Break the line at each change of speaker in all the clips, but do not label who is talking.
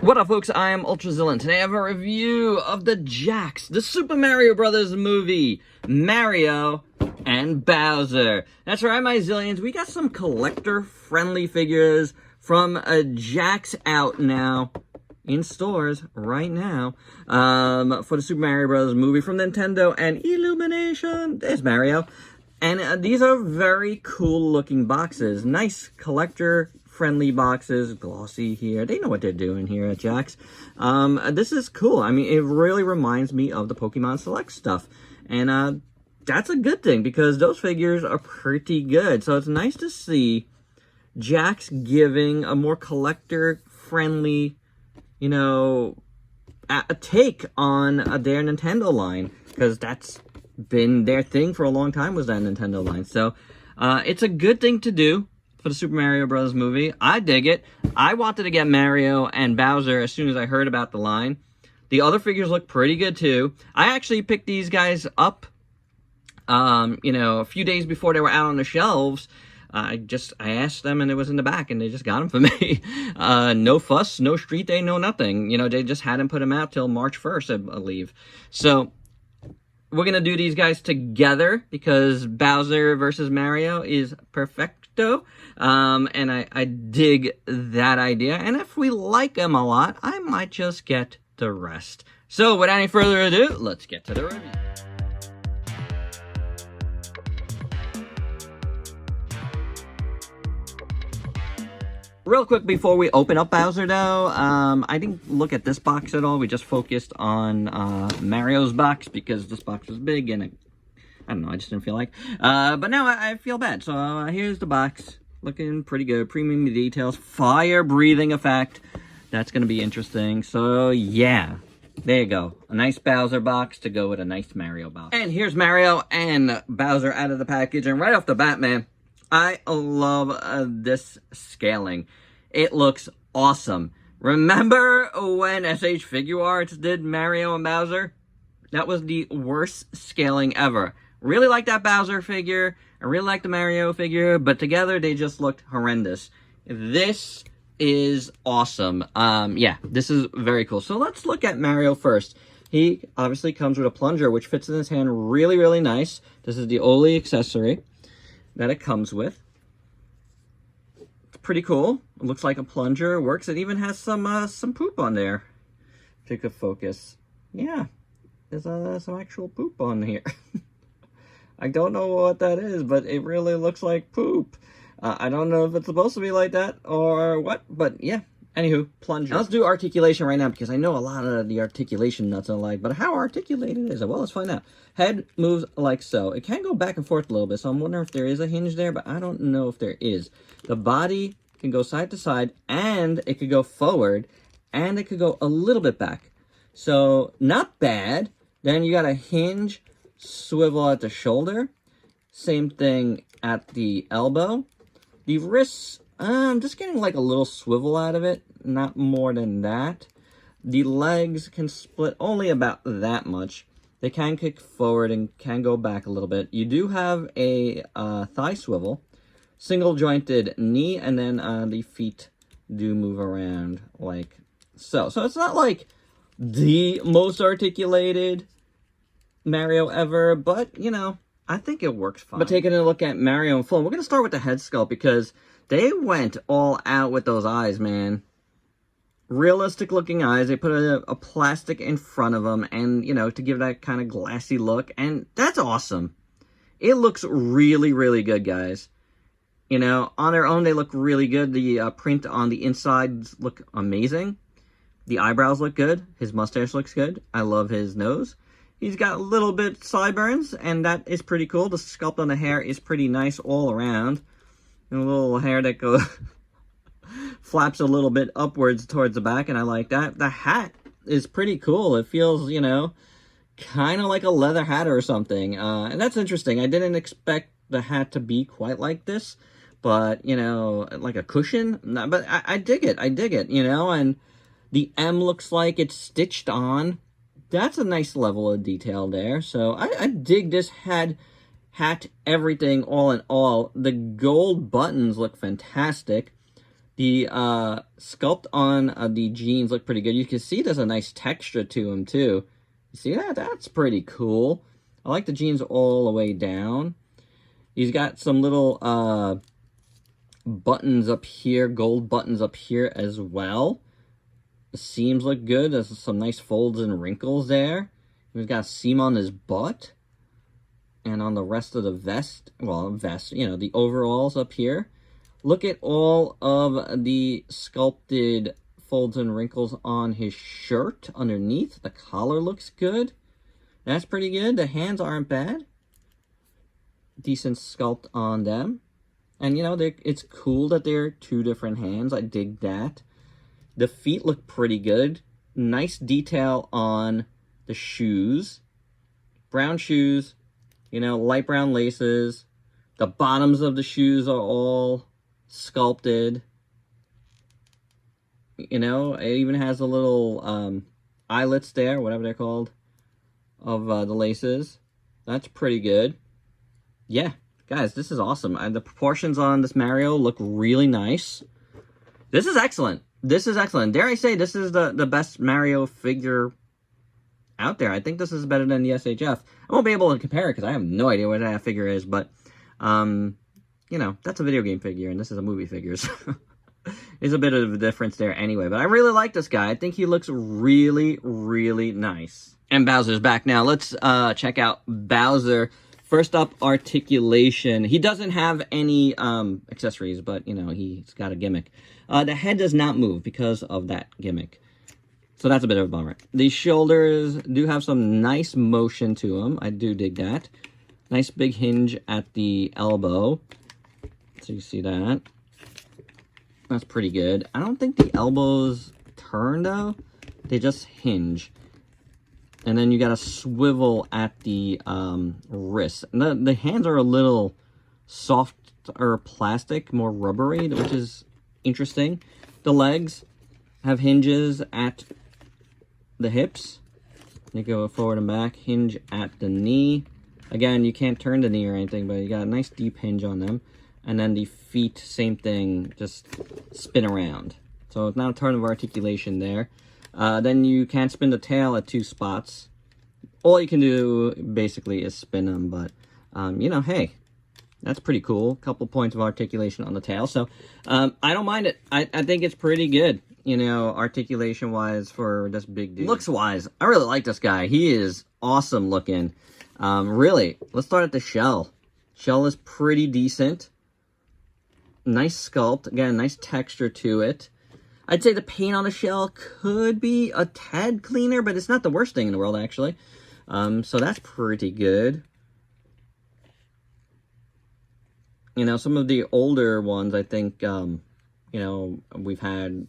What up, folks? I am Ultrazilla, and today I have a review of the Jakks, the Super Mario Brothers movie, Mario and Bowser. That's right, my zillions. We got some collector-friendly figures from Jakks out now, in stores right now, for the Super Mario Brothers movie from Nintendo and Illumination. There's Mario. And these are very cool-looking boxes. Nice collector-friendly boxes, glossy here. They know what they're doing here at Jakks. This is cool. I mean, it really reminds me of the Pokemon Select stuff. And that's a good thing, because those figures are pretty good. So it's nice to see Jakks giving a more collector-friendly, you know, a take on their Nintendo line, because that's been their thing for a long time, was that Nintendo line. So it's a good thing to do for the Super Mario Bros. Movie. I dig it. I wanted to get Mario and Bowser as soon as I heard about the line. The other figures look pretty good too. I actually picked these guys up, you know, a few days before they were out on the shelves. I asked them, and it was in the back, and they just got them for me. No fuss, no street day, no nothing. You know, they just hadn't put them out till March 1st, I believe. So we're going to do these guys together, because Bowser versus Mario is perfecto. And I dig that idea. And if we like them a lot, I might just get the rest. So without any further ado, let's get to the review. Real quick before we open up Bowser, though, I didn't look at this box at all. We just focused on Mario's box, because this box was big, and I don't know, I just didn't feel like. But now I feel bad. So here's the box. Looking pretty good. Premium details. Fire-breathing effect. That's going to be interesting. So, yeah. There you go. A nice Bowser box to go with a nice Mario box. And here's Mario and Bowser out of the package. And right off the bat, man, I love this scaling. It looks awesome. Remember when SH Figure Arts did Mario and Bowser? That was the worst scaling ever. Really like that Bowser figure. I really like the Mario figure, but together they just looked horrendous. This is awesome. Yeah, this is very cool. So let's look at Mario first. He obviously comes with a plunger, which fits in his hand really, really nice. This is the only accessory that it comes with. It's pretty cool. It looks like a plunger. It works. It even has some poop on there. Take a focus. Yeah, there's some actual poop on here. I don't know what that is, but it really looks like poop. I don't know if it's supposed to be like that or what, but yeah. Anywho, plunger. Now let's do articulation right now, because I know a lot of the articulation nuts are like, but how articulated is it? Well, let's find out. Head moves like so. It can go back and forth a little bit, so I'm wondering if there is a hinge there, but I don't know if there is. The body can go side to side, and it could go forward, and it could go a little bit back. So, not bad. Then you got a hinge, swivel at the shoulder. Same thing at the elbow. The wrists, I'm just getting like a little swivel out of it, not more than that. The legs can split only about that much. They can kick forward and can go back a little bit. You do have a thigh swivel, single jointed knee, and then the feet do move around like so. So it's not like the most articulated Mario ever, but you know, I think it works fine. But taking a look at Mario in full, we're going to start with the head sculpt, because they went all out with those eyes, man. Realistic looking eyes. They put a plastic in front of them, and, you know, to give that kind of glassy look, and that's awesome. It looks really, really good, guys. You know, on their own, they look really good. The print on the insides look amazing. The eyebrows look good. His mustache looks good. I love his nose. He's got a little bit sideburns, and that is pretty cool. The sculpt on the hair is pretty nice all around. And a little hair that goes flaps a little bit upwards towards the back, and I like that. The hat is pretty cool. It feels, you know, kind of like a leather hat or something. And that's interesting. I didn't expect the hat to be quite like this, but, you know, like a cushion. No, but I dig it. I dig it, you know, and the M looks like it's stitched on. That's a nice level of detail there. So I dig this hat, everything, all in all. The gold buttons look fantastic. The sculpt on the jeans look pretty good. You can see there's a nice texture to them too. You see that? That's pretty cool. I like the jeans all the way down. He's got some little buttons up here, gold buttons up here as well. The seams look good. There's some nice folds and wrinkles there. He's got a seam on his butt. And on the rest of the vest, well, you know, the overalls up here. Look at all of the sculpted folds and wrinkles on his shirt underneath. The collar looks good. That's pretty good. The hands aren't bad. Decent sculpt on them. And, you know, it's cool that they're two different hands. I dig that. The feet look pretty good. Nice detail on the shoes. Brown shoes. You know, light brown laces. The bottoms of the shoes are all sculpted. You know, it even has a little eyelets there, whatever they're called, of the laces. That's pretty good. Yeah, guys, this is awesome. The proportions on this Mario look really nice. This is excellent. This is excellent. Dare I say, this is the best Mario figure out there. I think this is better than the SHF. I won't be able to compare it because I have no idea what that figure is, but, you know, that's a video game figure, and this is a movie figure, so there's a bit of a difference there anyway. But I really like this guy. I think he looks really, really nice. And Bowser's back now. Let's check out Bowser. First up, articulation. He doesn't have any accessories, but, you know, he's got a gimmick. The head does not move because of that gimmick. So that's a bit of a bummer. The shoulders do have some nice motion to them. I do dig that. Nice big hinge at the elbow. So you see that. That's pretty good. I don't think the elbows turn, though. They just hinge. And then you got a swivel at the wrist. And the hands are a little soft or plastic, more rubbery, which is interesting. The legs have hinges at the hips. You go forward and back, hinge at the knee. Again, you can't turn the knee or anything, but you got a nice deep hinge on them. And then the feet, same thing, just spin around. So it's not a ton of articulation there. Then you can't spin the tail at two spots. All you can do basically is spin them, but you know, hey, that's pretty cool. Couple points of articulation on the tail, so I don't mind it. I think it's pretty good, you know, articulation wise for this big dude. Looks wise, I really like this guy. He is awesome looking. Really, let's start at the shell. Shell is pretty decent. Nice sculpt. Again, nice texture to it. I'd say the paint on the shell could be a tad cleaner, but it's not the worst thing in the world, actually. So that's pretty good. You know, some of the older ones, I think, you know, we've had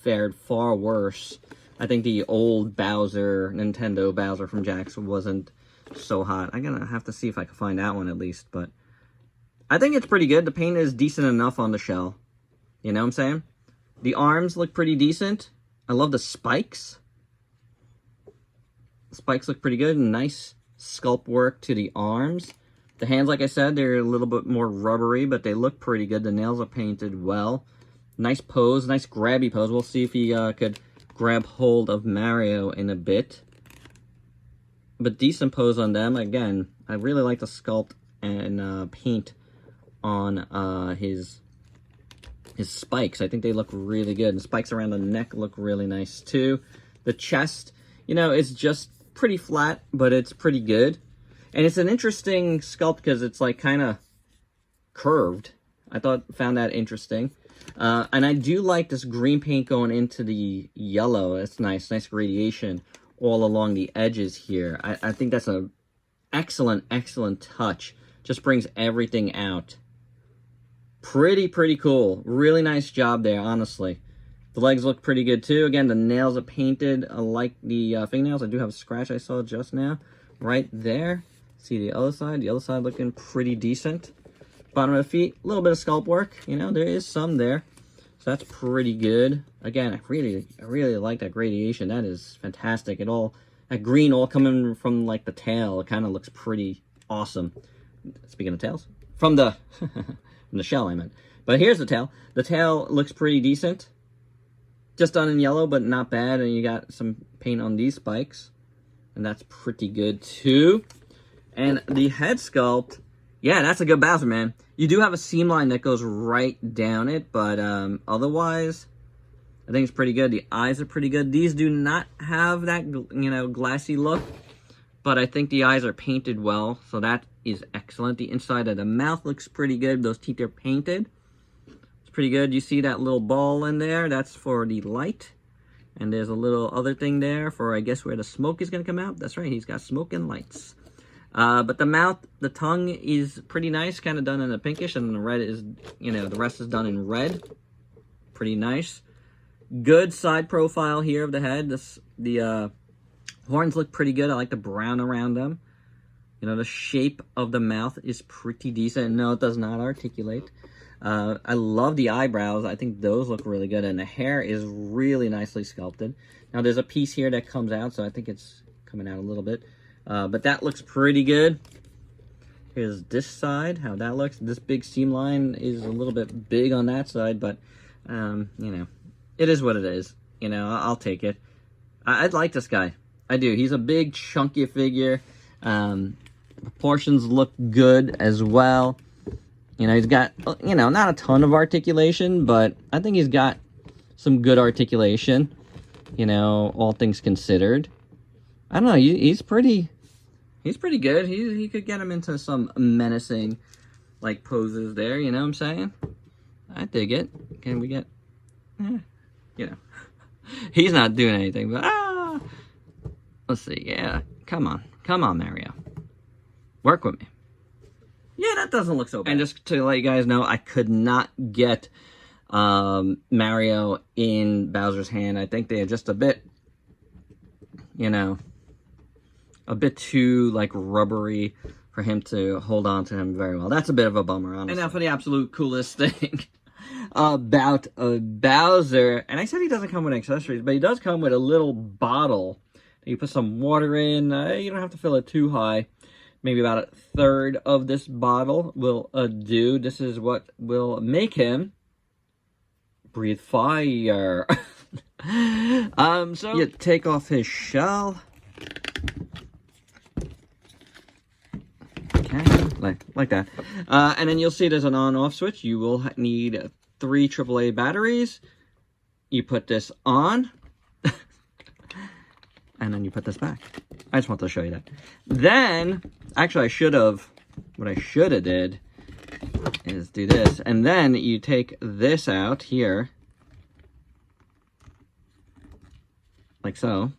fared far worse. I think the old Bowser, Nintendo Bowser from Jakks wasn't so hot. I'm gonna have to see if I can find that one at least, but I think it's pretty good. The paint is decent enough on the shell. You know what I'm saying? The arms look pretty decent. I love the spikes. The spikes look pretty good. Nice sculpt work to the arms. The hands, like I said, they're a little bit more rubbery, but they look pretty good. The nails are painted well. Nice pose, nice grabby pose. We'll see if he could grab hold of Mario in a bit. But decent pose on them. Again, I really like the sculpt and paint on his spikes. I think they look really good. The spikes around the neck look really nice too. The chest, you know, it's just pretty flat, but it's pretty good. And it's an interesting sculpt because it's like kind of curved. Found that interesting. And I do like this green paint going into the yellow. It's nice gradation all along the edges here. I think that's an excellent touch. Just brings everything out. Pretty cool. Really nice job there, honestly. The legs look pretty good too. Again, the nails are painted like the fingernails. I do have a scratch I saw just now right there. See the other side? The other side looking pretty decent. Bottom of the feet, a little bit of sculpt work. You know, there is some there. So that's pretty good. Again, I really like that gradation. That is fantastic. That green all coming from like the tail. It kind of looks pretty awesome. Speaking of tails, from the from the shell, I meant. But here's the tail. The tail looks pretty decent. Just done in yellow, but not bad. And you got some paint on these spikes. And that's pretty good, too. And the head sculpt, yeah, that's a good Bowser, man. You do have a seam line that goes right down it, but otherwise, I think it's pretty good. The eyes are pretty good. These do not have that, you know, glassy look, but I think the eyes are painted well, so that is excellent. The inside of the mouth looks pretty good. Those teeth are painted. It's pretty good. You see that little ball in there? That's for the light. And there's a little other thing there for, I guess, where the smoke is going to come out. That's right, he's got smoke and lights. But the mouth, the tongue is pretty nice, kind of done in a pinkish, and the red is, you know, the rest is done in red. Pretty nice. Good side profile here of the head. The horns look pretty good. I like the brown around them. You know, the shape of the mouth is pretty decent. No, it does not articulate. I love the eyebrows. I think those look really good, and the hair is really nicely sculpted. Now, there's a piece here that comes out, so I think it's coming out a little bit. But that looks pretty good. Here's this side, how that looks. This big seam line is a little bit big on that side, but, you know, it is what it is. You know, I'll take it. I'd like this guy. I do. He's a big, chunky figure. Proportions look good as well. You know, he's got, you know, not a ton of articulation, but I think he's got some good articulation, you know, all things considered. I don't know, he's pretty good. He could get him into some menacing, like, poses there, you know what I'm saying? I dig it. Can we get, you know, he's not doing anything, but, let's see, yeah, come on, Mario. Work with me. Yeah, that doesn't look so bad. And just to let you guys know, I could not get Mario in Bowser's hand. I think they are just a bit, you know, a bit too, like, rubbery for him to hold on to him very well. That's a bit of a bummer, honestly. And now for the absolute coolest thing about Bowser. And I said he doesn't come with accessories, but he does come with a little bottle that you put some water in. You don't have to fill it too high. Maybe about a third of this bottle will do. This is what will make him breathe fire. So you take off his shell. Okay, like that. And then you'll see there's an on-off switch. You will need 3 AAA batteries. You put this on. And then you put this back. I just want to show you that. Then, actually what I should have did is do this. And then you take this out here. Like so.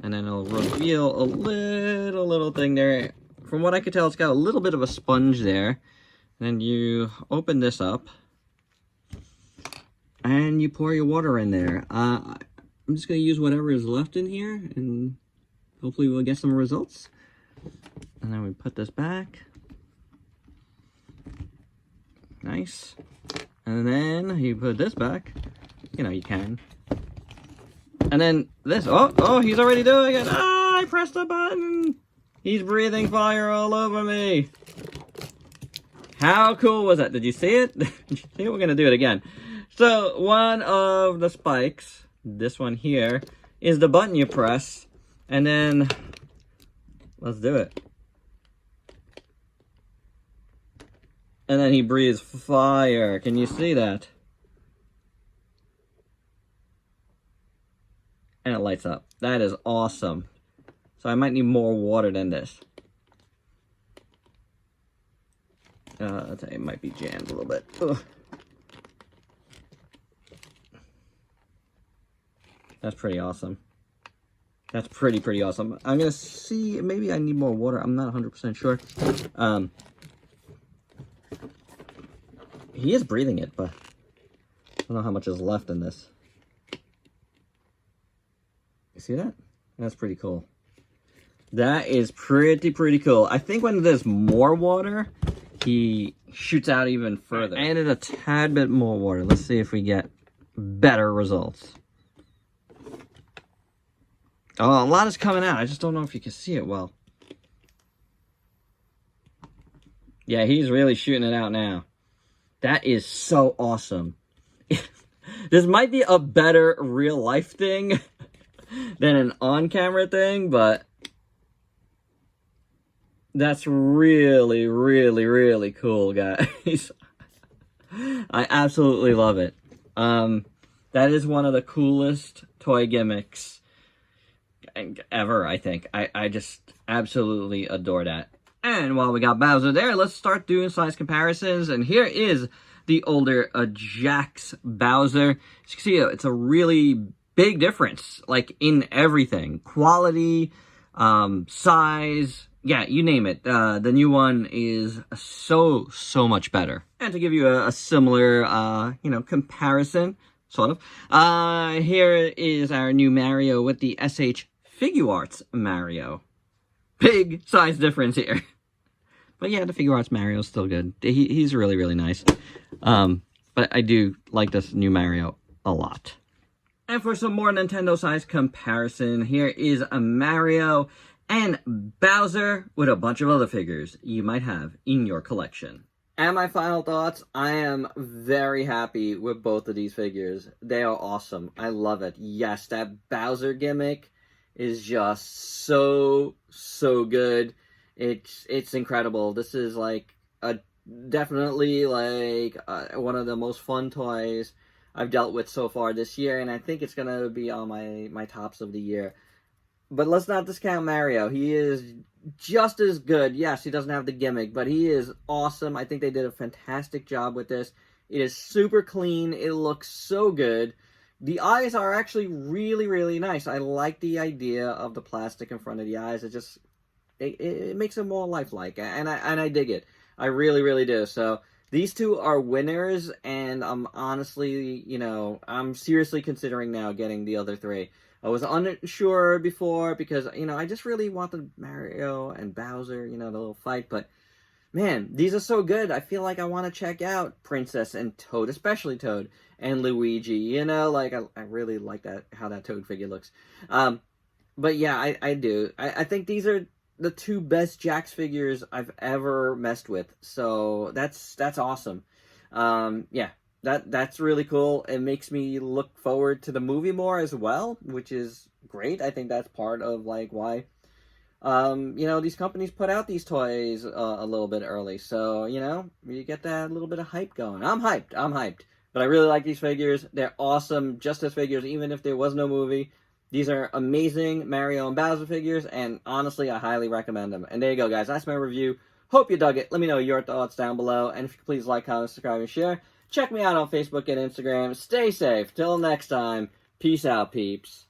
And then it'll reveal a little thing there. From what I could tell, it's got a little bit of a sponge there. And then you open this up. And you pour your water in there. I'm just going to use whatever is left in here, and hopefully we'll get some results. And then we put this back. Nice. And then you put this back. You know, you can. And then this. Oh, he's already doing it. I pressed the button. He's breathing fire all over me. How cool was that? Did you see it? Did you see it? We're going to do it again. So, one of the spikes, this one here, is the button you press. And then, let's do it. And then he breathes fire. Can you see that? And it lights up. That is awesome. So I might need more water than this. I'll tell you, it might be jammed a little bit. Ugh. That's pretty awesome. That's pretty awesome. I'm going to see, maybe I need more water. I'm not 100% sure. He is breathing it, but I don't know how much is left in this. You see that? That's pretty cool. That is pretty cool. I think when there's more water, he shoots out even further. I added a tad bit more water. Let's see if we get better results. Oh, a lot is coming out. I just don't know if you can see it well. Yeah, he's really shooting it out now. That is so awesome. This might be a better real life thing than an on-camera thing, but that's really, really, really cool, guys. I absolutely love it. That is one of the coolest toy gimmicks ever, I think. I just absolutely adore that. And while we got Bowser there, let's start doing size comparisons. And here is the older Jakks Bowser. As you can see, it's a really big difference, like in everything. Quality, size, yeah, you name it. The new one is so much better. And to give you a similar, comparison, sort of, here is our new Mario with the SH Figuarts Mario. Big size difference here. But yeah, the Figuarts Mario is still good. He's really, really nice. But I do like this new Mario a lot. And for some more Nintendo size comparison, here is a Mario and Bowser with a bunch of other figures you might have in your collection. And my final thoughts, I am very happy with both of these figures. They are awesome. I love it. Yes, that Bowser gimmick is just so good. It's incredible. This is like definitely like one of the most fun toys I've dealt with so far this year, and I think it's gonna be on my tops of the year. But let's not discount Mario. He is just as good. Yes, he doesn't have the gimmick, but he is awesome. I think they did a fantastic job with this. It is super clean. It looks so good. The eyes are actually really, really nice. I like the idea of the plastic in front of the eyes. It makes them more lifelike, and I dig it. I really, really do. So these two are winners, and I'm honestly, I'm seriously considering now getting the other three. I was unsure before because, I just really wanted Mario and Bowser, the little fight. But, man, these are so good. I feel like I want to check out Princess and Toad, especially Toad, and Luigi. I really like how that Toad figure looks. But, yeah, I do. I think these are the two best Jakks figures I've ever messed with. So that's awesome. Yeah. That's really cool. It makes me look forward to the movie more as well, which is great. I think that's part of why these companies put out these toys a little bit early. So, you get that little bit of hype going. I'm hyped. But I really like these figures. They're awesome just as figures, even if there was no movie. These are amazing Mario and Bowser figures, and honestly, I highly recommend them. And there you go, guys. That's my review. Hope you dug it. Let me know your thoughts down below. And if you could please like, comment, subscribe, and share. Check me out on Facebook and Instagram. Stay safe. Till next time. Peace out, peeps.